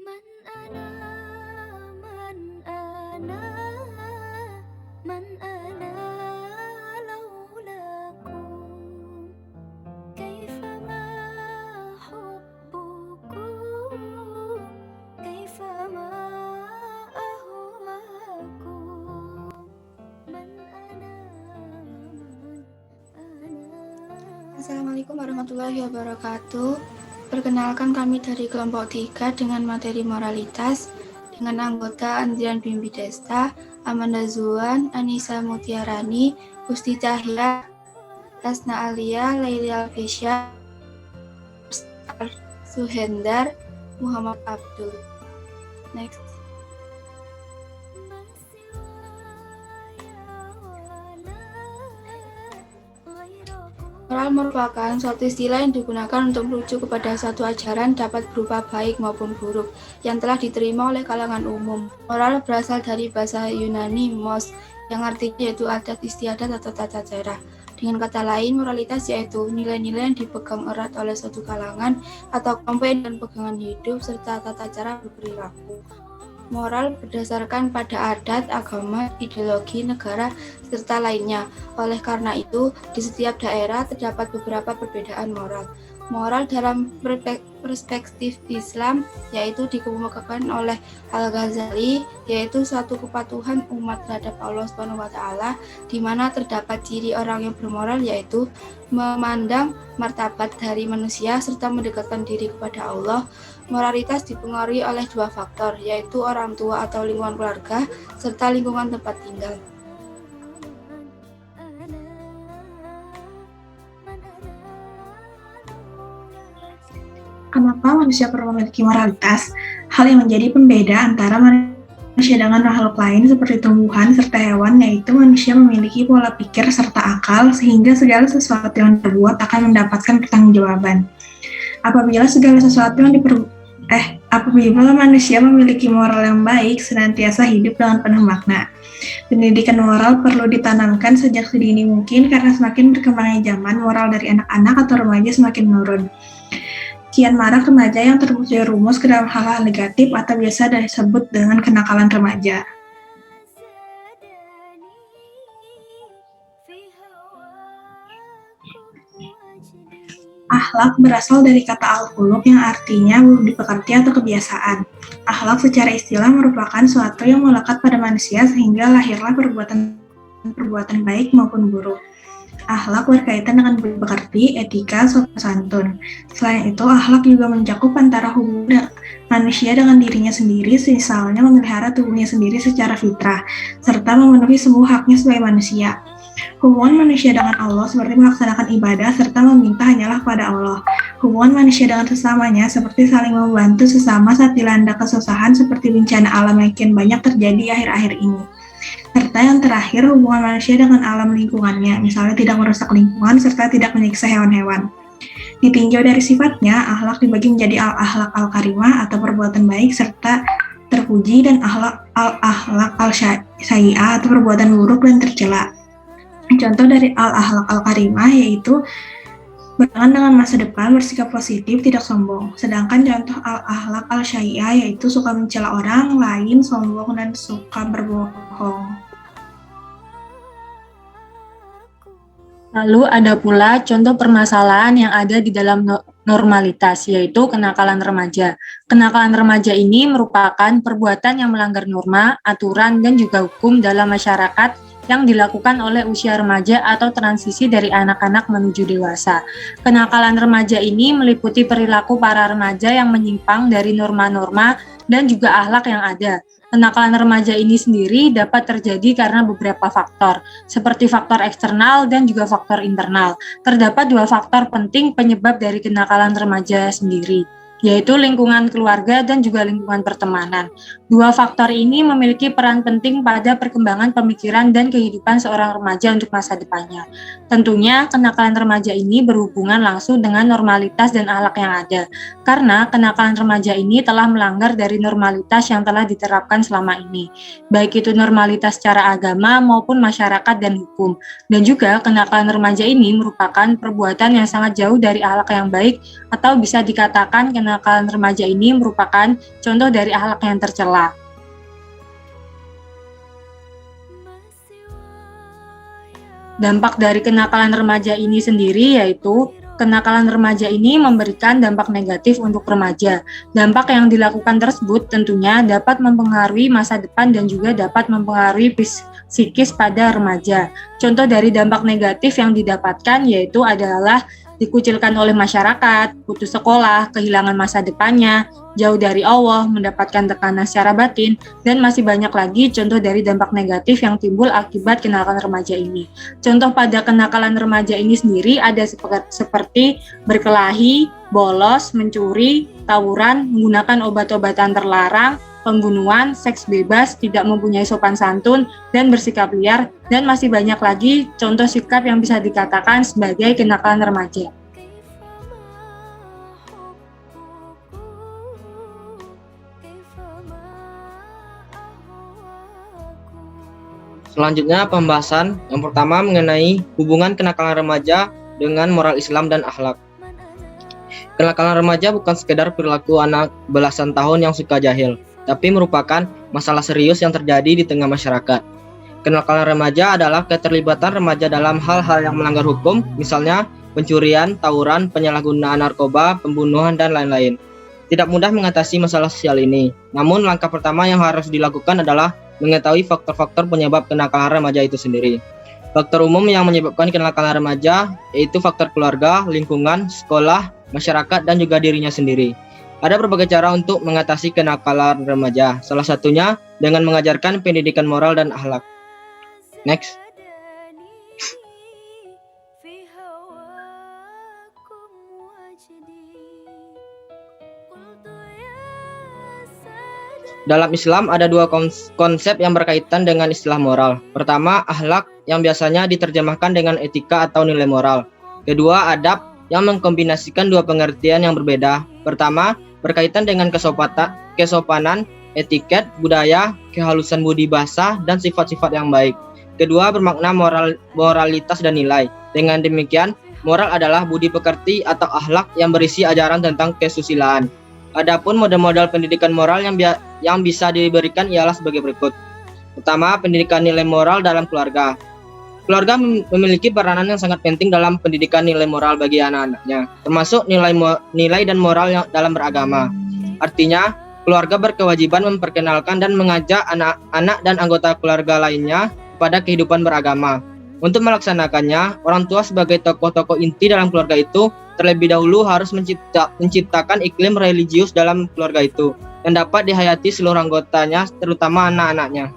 من أنا من أنا من أنا لولاكم كيفما حبكم كيفما أهواكم من أنا من أنا. Assalamualaikum warahmatullahi wabarakatuh. Perkenalkan, kami dari kelompok 3 dengan materi moralitas dengan anggota Andrian Bimbi Desta, Amanda Zuan, Anissa Mutiarani, Gusti Cahya, Hasna Alia, Laili Alfisya, Suhendar, Muhammad Abdul. Next. Moral merupakan suatu istilah yang digunakan untuk merujuk kepada suatu ajaran, dapat berupa baik maupun buruk, yang telah diterima oleh kalangan umum. Moral berasal dari bahasa Yunani mos, yang artinya yaitu adat istiadat atau tata cara. Dengan kata lain, moralitas yaitu nilai-nilai yang dipegang erat oleh suatu kalangan atau kelompok dan pegangan hidup serta tata cara berperilaku. Moral berdasarkan pada adat, agama, ideologi, negara, serta lainnya. Oleh karena itu, di setiap daerah terdapat beberapa perbedaan moral. Moral dalam perspektif Islam yaitu dikemukakan oleh Al-Ghazali, yaitu suatu kepatuhan umat terhadap Allah SWT, di mana terdapat ciri orang yang bermoral yaitu memandang martabat dari manusia serta mendekatkan diri kepada Allah. Moralitas dipengaruhi oleh dua faktor, yaitu orang tua atau lingkungan keluarga serta lingkungan tempat tinggal. Kenapa manusia perlu memiliki moralitas? Hal yang menjadi pembeda antara manusia dengan makhluk lain seperti tumbuhan serta hewan, yaitu manusia memiliki pola pikir serta akal sehingga segala sesuatu yang diperbuat akan mendapatkan pertanggungjawaban. Apabila manusia memiliki moral yang baik, senantiasa hidup dengan penuh makna. Pendidikan moral perlu ditanamkan sejak sedini mungkin karena semakin berkembangnya zaman, moral dari anak-anak atau remaja semakin menurun. Kian marak remaja yang terjerumus ke dalam hal-hal negatif atau biasa disebut dengan kenakalan remaja. Akhlak berasal dari kata al-khuluq yang artinya budi pekerti atau kebiasaan. Akhlak secara istilah merupakan suatu yang melekat pada manusia sehingga lahirlah perbuatan baik maupun buruk. Akhlak berkaitan dengan budi pekerti, etika, sopan santun. Selain itu, akhlak juga mencakup antara hubungan manusia dengan dirinya sendiri, misalnya memelihara tubuhnya sendiri secara fitrah, serta memenuhi semua haknya sebagai manusia. Hubungan manusia dengan Allah seperti melaksanakan ibadah serta meminta hanyalah kepada Allah. Hubungan manusia dengan sesamanya seperti saling membantu sesama saat dilanda kesusahan seperti bencana alam yang kian banyak terjadi akhir-akhir ini. Serta yang terakhir, hubungan manusia dengan alam lingkungannya, misalnya tidak merusak lingkungan serta tidak menyiksa hewan-hewan. Ditinjau dari sifatnya, akhlak dibagi menjadi al-akhlak al-karimah atau perbuatan baik serta terpuji dan al-akhlak al-sayyi'ah atau perbuatan buruk dan tercela. Contoh dari al-akhlak al-karimah yaitu berteman dengan masa depan, bersikap positif, tidak sombong. Sedangkan contoh al-akhlak al-sayyi'ah yaitu suka mencela orang lain, sombong, dan suka berbohong. Lalu ada pula contoh permasalahan yang ada di dalam normalitas, yaitu kenakalan remaja. Kenakalan remaja ini merupakan perbuatan yang melanggar norma, aturan, dan juga hukum dalam masyarakat yang dilakukan oleh usia remaja atau transisi dari anak-anak menuju dewasa. Kenakalan remaja ini meliputi perilaku para remaja yang menyimpang dari norma-norma dan juga akhlak yang ada. Kenakalan remaja ini sendiri dapat terjadi karena beberapa faktor, seperti faktor eksternal dan juga faktor internal. Terdapat dua faktor penting penyebab dari kenakalan remaja sendiri, yaitu lingkungan keluarga dan juga lingkungan pertemanan. Dua faktor ini memiliki peran penting pada perkembangan pemikiran dan kehidupan seorang remaja untuk masa depannya. Tentunya, kenakalan remaja ini berhubungan langsung dengan normalitas dan akhlak yang ada, karena kenakalan remaja ini telah melanggar dari normalitas yang telah diterapkan selama ini, baik itu normalitas secara agama maupun masyarakat dan hukum. Dan juga, kenakalan remaja ini merupakan perbuatan yang sangat jauh dari akhlak yang baik, atau bisa dikatakan kenakalan kenakalan remaja ini merupakan contoh dari akhlak yang tercela. Dampak dari kenakalan remaja ini sendiri yaitu kenakalan remaja ini memberikan dampak negatif untuk remaja. Dampak yang dilakukan tersebut tentunya dapat mempengaruhi masa depan dan juga dapat mempengaruhi psikis pada remaja. Contoh dari dampak negatif yang didapatkan yaitu adalah dikucilkan oleh masyarakat, putus sekolah, kehilangan masa depannya, jauh dari Allah, mendapatkan tekanan secara batin, dan masih banyak lagi contoh dari dampak negatif yang timbul akibat kenakalan remaja ini. Contoh pada kenakalan remaja ini sendiri ada seperti berkelahi, bolos, mencuri, tawuran, menggunakan obat-obatan terlarang, pembunuhan, seks bebas, tidak mempunyai sopan santun, dan bersikap liar, dan masih banyak lagi contoh sikap yang bisa dikatakan sebagai kenakalan remaja. Selanjutnya pembahasan yang pertama mengenai hubungan kenakalan remaja dengan moral Islam dan akhlak. Kenakalan remaja bukan sekedar perilaku anak belasan tahun yang suka jahil, tapi merupakan masalah serius yang terjadi di tengah masyarakat. Kenakalan remaja adalah keterlibatan remaja dalam hal-hal yang melanggar hukum, misalnya pencurian, tawuran, penyalahgunaan narkoba, pembunuhan, dan lain-lain. Tidak mudah mengatasi masalah sosial ini, namun langkah pertama yang harus dilakukan adalah mengetahui faktor-faktor penyebab kenakalan remaja itu sendiri. Faktor umum yang menyebabkan kenakalan remaja yaitu faktor keluarga, lingkungan, sekolah, masyarakat, dan juga dirinya sendiri. Ada berbagai cara untuk mengatasi kenakalan remaja, salah satunya dengan mengajarkan pendidikan moral dan akhlak. Next. Dalam Islam ada dua konsep yang berkaitan dengan istilah moral. Pertama, akhlak yang biasanya diterjemahkan dengan etika atau nilai moral. Kedua, adab yang mengkombinasikan dua pengertian yang berbeda. Pertama, berkaitan dengan kesopanan, etiket, budaya, kehalusan budi bahasa, dan sifat-sifat yang baik. Kedua, bermakna moralitas dan nilai. Dengan demikian, moral adalah budi pekerti atau akhlak yang berisi ajaran tentang kesusilaan. Adapun model-model pendidikan moral yang bisa diberikan ialah sebagai berikut. Pertama, pendidikan nilai moral dalam keluarga. Keluarga memiliki peranan yang sangat penting dalam pendidikan nilai moral bagi anak-anaknya, termasuk nilai dan moral yang dalam beragama. Artinya, keluarga berkewajiban memperkenalkan dan mengajak anak-anak dan anggota keluarga lainnya pada kehidupan beragama. Untuk melaksanakannya, orang tua sebagai tokoh-tokoh inti dalam keluarga itu terlebih dahulu harus menciptakan iklim religius dalam keluarga itu yang dapat dihayati seluruh anggotanya, terutama anak-anaknya.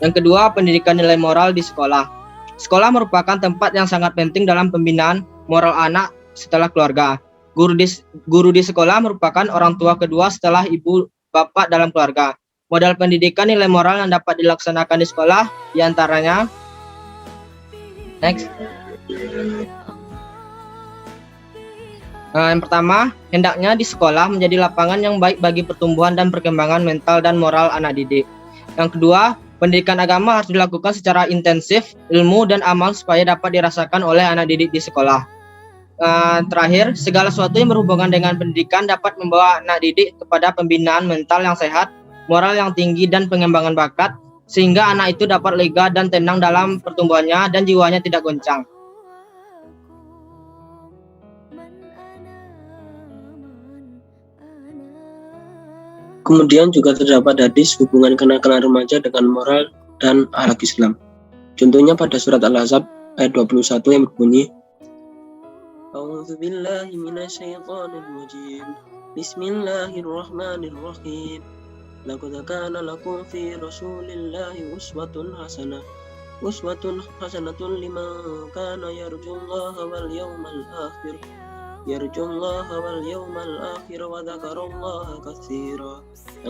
Yang kedua, pendidikan nilai moral di sekolah. Sekolah merupakan tempat yang sangat penting dalam pembinaan moral anak setelah keluarga. Guru di sekolah merupakan orang tua kedua setelah ibu bapak dalam keluarga. Modal pendidikan nilai moral yang dapat dilaksanakan di sekolah diantaranya. Next. Yang pertama, hendaknya di sekolah menjadi lapangan yang baik bagi pertumbuhan dan perkembangan mental dan moral anak didik. Yang kedua, pendidikan agama harus dilakukan secara intensif, ilmu dan amal supaya dapat dirasakan oleh anak didik di sekolah. Terakhir, segala sesuatu yang berhubungan dengan pendidikan dapat membawa anak didik kepada pembinaan mental yang sehat, moral yang tinggi, dan pengembangan bakat, sehingga anak itu dapat lega dan tenang dalam pertumbuhannya dan jiwanya tidak goncang. Kemudian juga terdapat hadis hubungan kenakalan remaja dengan moral dan akhlak Islam. Contohnya pada surat Al-Ahzab ayat 21 yang berbunyi, A'udzubillahi minasyaitonirrajim. Bismillahirrahmanirrahim. Laqad kana lakum fi Rasulillahi uswatun hasanatun liman kana yarjullaha wal yawmal akhir. Yang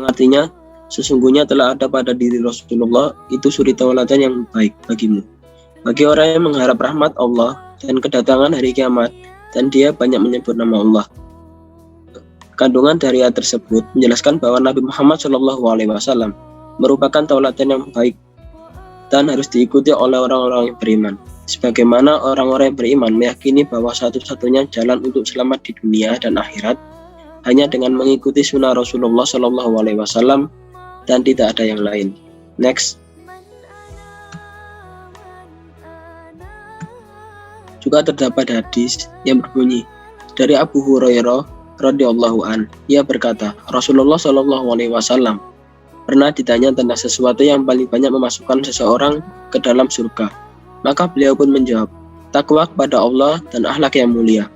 artinya, sesungguhnya telah ada pada diri Rasulullah itu suri tauladan yang baik bagimu, bagi orang yang mengharap rahmat Allah dan kedatangan hari kiamat, dan dia banyak menyebut nama Allah. Kandungan dari ayat tersebut menjelaskan bahwa Nabi Muhammad SAW merupakan tauladan yang baik dan harus diikuti oleh orang-orang yang beriman. Sebagaimana orang-orang yang beriman meyakini bahwa satu-satunya jalan untuk selamat di dunia dan akhirat hanya dengan mengikuti sunnah Rasulullah Shallallahu Alaihi Wasallam dan tidak ada yang lain. Next. Juga terdapat hadis yang berbunyi dari Abu Hurairah radhiyallahu an. Ia berkata, Rasulullah Shallallahu Alaihi Wasallam pernah ditanya tentang sesuatu yang paling banyak memasukkan seseorang ke dalam surga. Maka beliau pun menjawab, takwa kepada Allah dan akhlak yang mulia.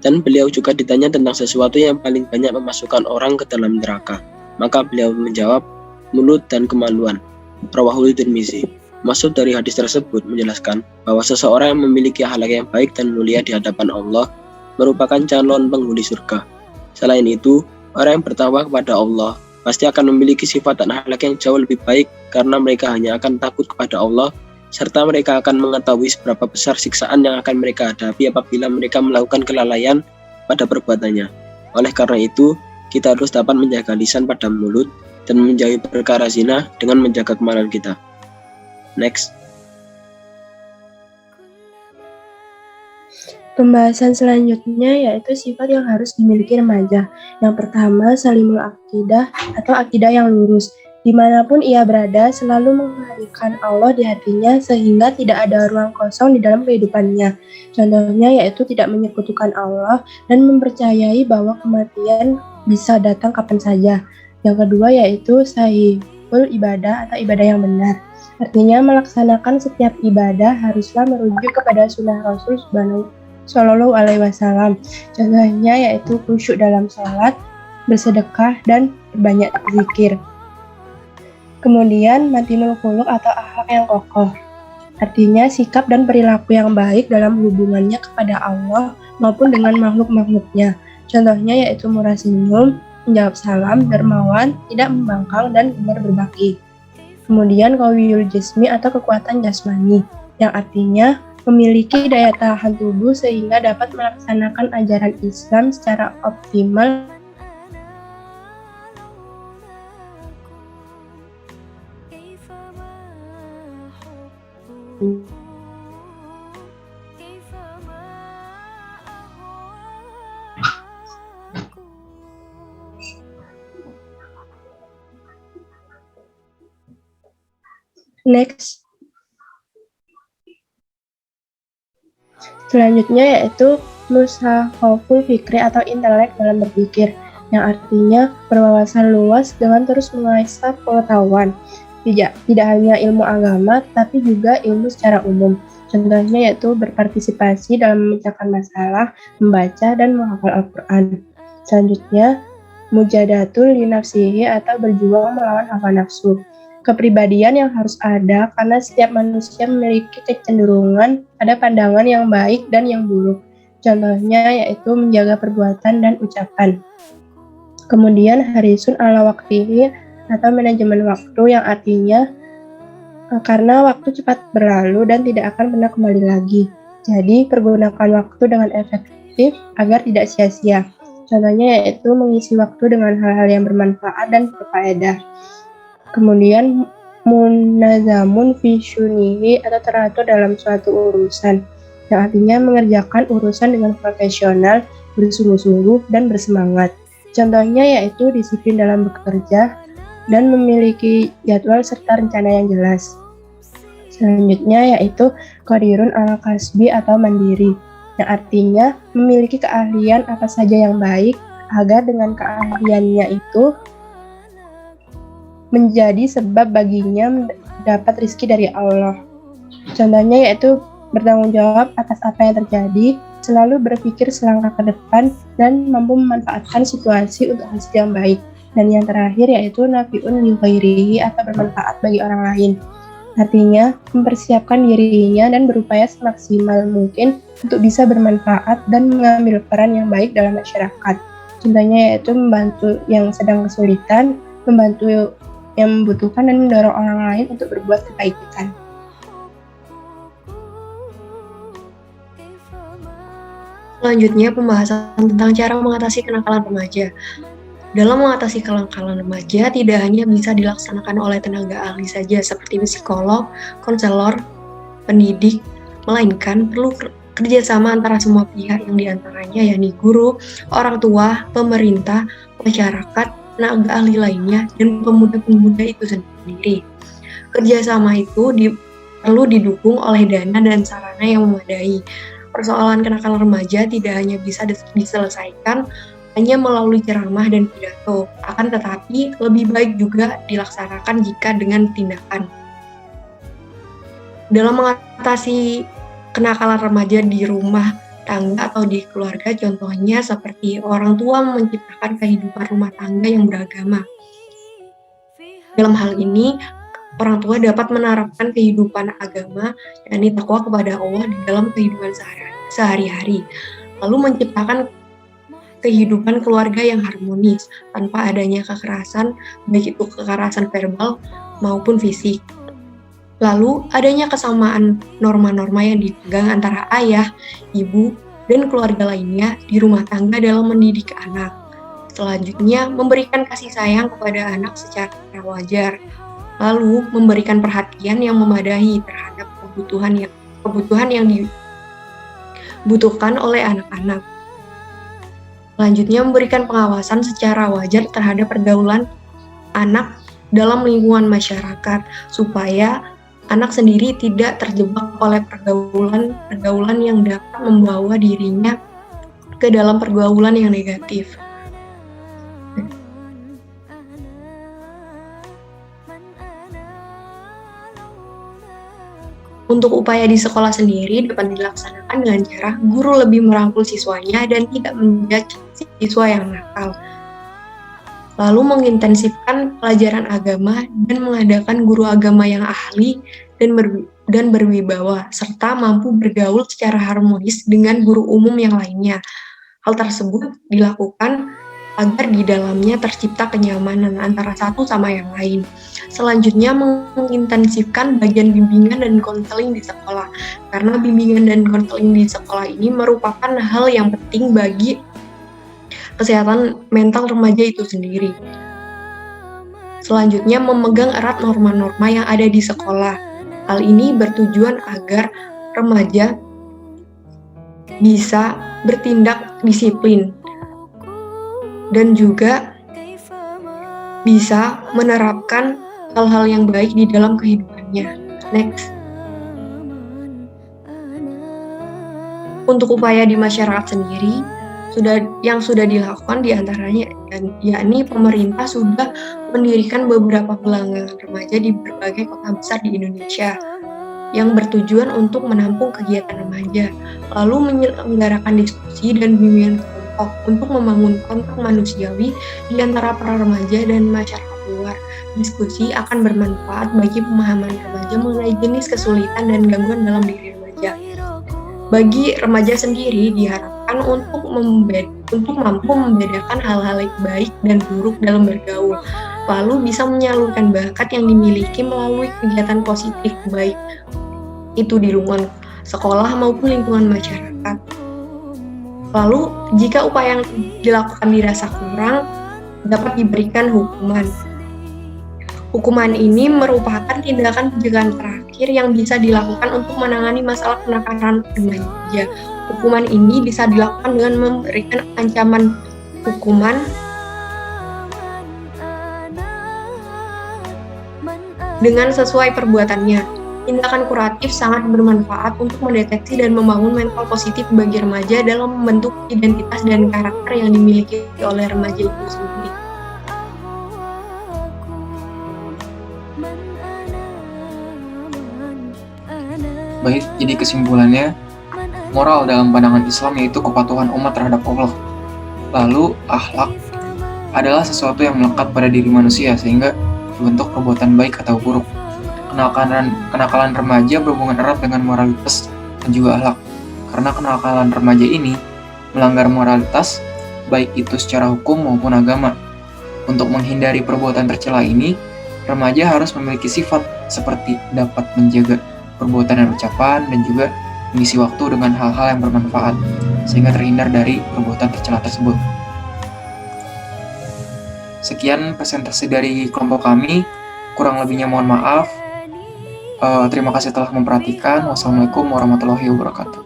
Dan beliau juga ditanya tentang sesuatu yang paling banyak memasukkan orang ke dalam neraka. Maka beliau menjawab, mulut dan kemaluan. Rawahul Tirmizi. Maksud dari hadis tersebut menjelaskan bahwa seseorang yang memiliki akhlak yang baik dan mulia di hadapan Allah merupakan calon penghuni surga. Selain itu, orang yang bertakwa kepada Allah pasti akan memiliki sifat dan akhlak yang jauh lebih baik karena mereka hanya akan takut kepada Allah serta mereka akan mengetahui seberapa besar siksaan yang akan mereka hadapi apabila mereka melakukan kelalaian pada perbuatannya. Oleh karena itu, kita harus dapat menjaga lisan pada mulut dan menjauhi perkara zina dengan menjaga kemaluan kita. Next. Pembahasan selanjutnya yaitu sifat yang harus dimiliki remaja. Yang pertama, salimul akidah atau akidah yang lurus. Dimanapun ia berada, selalu menghadirkan Allah di hatinya sehingga tidak ada ruang kosong di dalam kehidupannya. Contohnya yaitu tidak menyekutukan Allah dan mempercayai bahwa kematian bisa datang kapan saja. Yang kedua yaitu sahihul ibadah atau ibadah yang benar. Artinya melaksanakan setiap ibadah haruslah merujuk kepada sunnah Rasul Shallallahu Alaihi Wasallam. Contohnya yaitu khusyuk dalam sholat, bersedekah, dan berbanyak zikir. Kemudian matinul khuluq atau akhlak yang kokoh. Artinya sikap dan perilaku yang baik dalam hubungannya kepada Allah maupun dengan makhluk-makhluknya. Contohnya yaitu murah senyum, menjawab salam, dermawan, tidak membangkang, dan gemar berbakti. Kemudian qawiyul jismi atau kekuatan jasmani, yang artinya memiliki daya tahan tubuh sehingga dapat melaksanakan ajaran Islam secara optimal. Next. Selanjutnya yaitu mushafaful fikri atau intelek dalam berpikir, yang artinya berwawasan luas dengan terus mengasah pengetahuan. Tidak hanya ilmu agama, tapi juga ilmu secara umum. Contohnya yaitu berpartisipasi dalam memecahkan masalah, membaca, dan menghafal Al-Quran. Selanjutnya, mujadatul linafsihi atau berjuang melawan hawa nafsu. Kepribadian yang harus ada karena setiap manusia memiliki kecenderungan pada pandangan yang baik dan yang buruk. Contohnya yaitu menjaga perbuatan dan ucapan. Kemudian harisun ala waktihi atau manajemen waktu, yang artinya karena waktu cepat berlalu dan tidak akan pernah kembali lagi. Jadi pergunakan waktu dengan efektif agar tidak sia-sia. Contohnya yaitu mengisi waktu dengan hal-hal yang bermanfaat dan berfaedah. Kemudian munazamun fi syunihi atau teratur dalam suatu urusan, yang artinya mengerjakan urusan dengan profesional, bersungguh-sungguh, dan bersemangat. Contohnya yaitu disiplin dalam bekerja dan memiliki jadwal serta rencana yang jelas. Selanjutnya yaitu qadirun ala kasbi atau mandiri, yang artinya memiliki keahlian apa saja yang baik agar dengan keahliannya itu menjadi sebab baginya dapat rizki dari Allah. Contohnya yaitu bertanggung jawab atas apa yang terjadi, selalu berpikir selangkah ke depan, dan mampu memanfaatkan situasi untuk hasil yang baik. Dan yang terakhir yaitu nafi'un li ghairihi atau bermanfaat bagi orang lain. Artinya mempersiapkan dirinya dan berupaya semaksimal mungkin untuk bisa bermanfaat dan mengambil peran yang baik dalam masyarakat. Contohnya yaitu membantu yang sedang kesulitan, membantu yang membutuhkan, dan mendorong orang lain untuk berbuat kebaikan. Selanjutnya pembahasan tentang cara mengatasi kenakalan remaja. Dalam mengatasi kenakalan remaja tidak hanya bisa dilaksanakan oleh tenaga ahli saja seperti psikolog, konselor, pendidik, melainkan perlu kerjasama antara semua pihak yang diantaranya yakni guru, orang tua, pemerintah, masyarakat, tenaga ahli lainnya, dan pemuda-pemuda itu sendiri. Kerjasama itu perlu didukung oleh dana dan sarana yang memadai. Persoalan kenakalan remaja tidak hanya bisa diselesaikan hanya melalui ceramah dan pidato, akan tetapi lebih baik juga dilaksanakan jika dengan tindakan. Dalam mengatasi kenakalan remaja di rumah tangga atau di keluarga, contohnya seperti orang tua menciptakan kehidupan rumah tangga yang beragama. Dalam hal ini, orang tua dapat menerapkan kehidupan agama, yakni takwa kepada Allah di dalam kehidupan sehari-hari, lalu menciptakan kehidupan keluarga yang harmonis tanpa adanya kekerasan, baik itu kekerasan verbal maupun fisik. Lalu adanya kesamaan norma-norma yang dipegang antara ayah, ibu, dan keluarga lainnya di rumah tangga dalam mendidik anak. Selanjutnya, memberikan kasih sayang kepada anak secara wajar. Lalu, memberikan perhatian yang memadai terhadap kebutuhan yang dibutuhkan oleh anak-anak. Selanjutnya, memberikan pengawasan secara wajar terhadap pergaulan anak dalam lingkungan masyarakat, supaya anak sendiri tidak terjebak oleh pergaulan yang dapat membawa dirinya ke dalam pergaulan yang negatif. Untuk upaya di sekolah sendiri dapat dilaksanakan dengan cara guru lebih merangkul siswanya dan tidak menjudge siswa yang nakal. Lalu mengintensifkan pelajaran agama dan mengadakan guru agama yang ahli dan berwibawa, serta mampu bergaul secara harmonis dengan guru umum yang lainnya. Hal tersebut dilakukan agar di dalamnya tercipta kenyamanan antara satu sama yang lain. Selanjutnya, mengintensifkan bagian bimbingan dan konseling di sekolah, karena bimbingan dan konseling di sekolah ini merupakan hal yang penting bagi kesehatan mental remaja itu sendiri. Selanjutnya, memegang erat norma-norma yang ada di sekolah. Hal ini bertujuan agar remaja bisa bertindak disiplin dan juga bisa menerapkan hal-hal yang baik di dalam kehidupannya. Next. Untuk upaya di masyarakat sendiri, yang sudah dilakukan diantaranya yakni pemerintah sudah mendirikan beberapa pelanggan remaja di berbagai kota besar di Indonesia yang bertujuan untuk menampung kegiatan remaja, lalu menyelenggarakan diskusi dan bimbingan kelompok untuk membangun kontak manusiawi di antara para remaja dan masyarakat luar. Diskusi akan bermanfaat bagi pemahaman remaja mengenai jenis kesulitan dan gangguan dalam diri remaja. Bagi remaja sendiri diharapkan untuk mampu membedakan hal-hal baik dan buruk dalam bergaul, lalu bisa menyalurkan bakat yang dimiliki melalui kegiatan positif baik itu di lingkungan sekolah maupun lingkungan masyarakat. Lalu, jika upaya yang dilakukan dirasa kurang, dapat diberikan hukuman. Hukuman ini merupakan tindakan pencegahan terakhir yang bisa dilakukan untuk menangani masalah kenakalan remaja. Hukuman ini bisa dilakukan dengan memberikan ancaman hukuman dengan sesuai perbuatannya. Tindakan kuratif sangat bermanfaat untuk mendeteksi dan membangun mental positif bagi remaja dalam membentuk identitas dan karakter yang dimiliki oleh remaja itu sendiri. Baik, jadi kesimpulannya, moral dalam pandangan Islam yaitu kepatuhan umat terhadap Allah. Lalu, akhlak adalah sesuatu yang melekat pada diri manusia sehingga membentuk perbuatan baik atau buruk. Kenakalan remaja berhubungan erat dengan moralitas dan juga akhlak. Karena kenakalan remaja ini melanggar moralitas, baik itu secara hukum maupun agama. Untuk menghindari perbuatan tercela ini, remaja harus memiliki sifat seperti dapat menjaga perbuatan dan ucapan dan juga mengisi waktu dengan hal-hal yang bermanfaat, sehingga terhindar dari perbuatan tercela tersebut. Sekian presentasi dari kelompok kami, kurang lebihnya mohon maaf. Terima kasih telah memperhatikan. Wassalamualaikum warahmatullahi wabarakatuh.